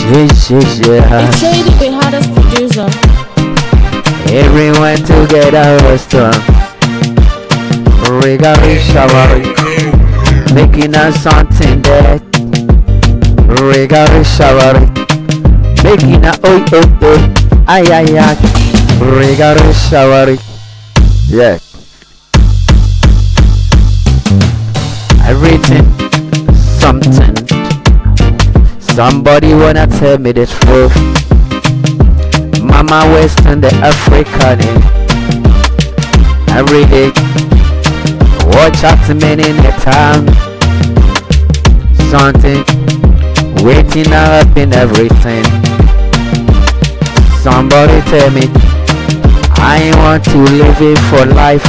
Yeah. It's Shady, we had as producer. Everyone together was strong. Regarding shower, making us something that. Regarding shower, making a ay ay ay. Regarding shower, yeah. Everything, something. Somebody wanna tell me the truth. Mama Western, the African every day. Watch out men in the town. Something waiting up in everything. Somebody tell me I want to live it for life.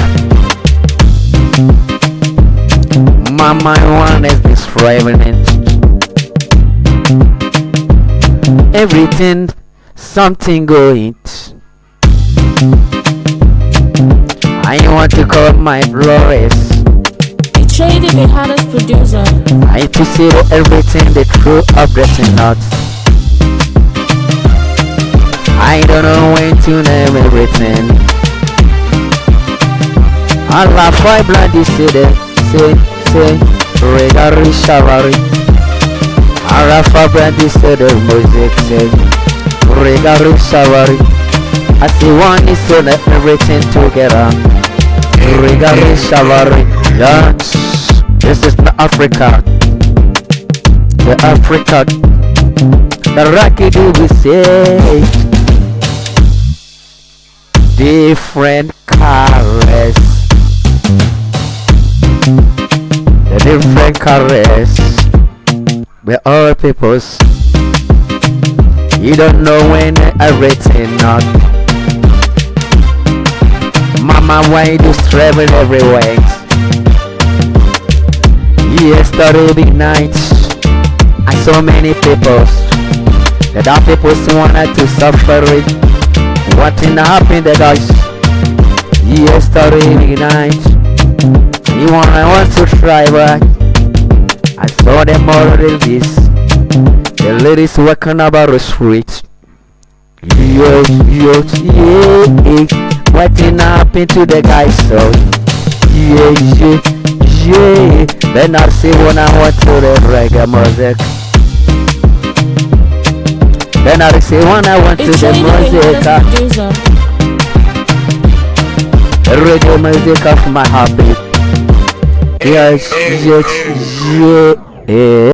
Mama one is describing it. Everything, something going. I want to call my Flores. It's Shady, we had as producer. I to see everything, the truth of dressing out. I don't know when to name everything. Allah five bloody say, regarding showery. Arafa brandy said the music say regarding showery. I see one is so that everything together. Regarding showery. Yes, this is the Africa. The Africa. The Rocky do we say different colors. The different colors. We're all peoples. You don't know when everything not. Mama, why you travel everywhere? Yesterday big night, I saw many peoples. That our peoples wanted to suffer it. What in happen the guys? Yesterday big night, you want to try back. I saw them all ladies. The ladies walking about the street. Yeah. Whatting up into the guys so yeah. Then I see when I went to the reggae music. Then I see when I went to It's the Shady, we had music. as producer. The reggae music of my heartbeat. Yeah.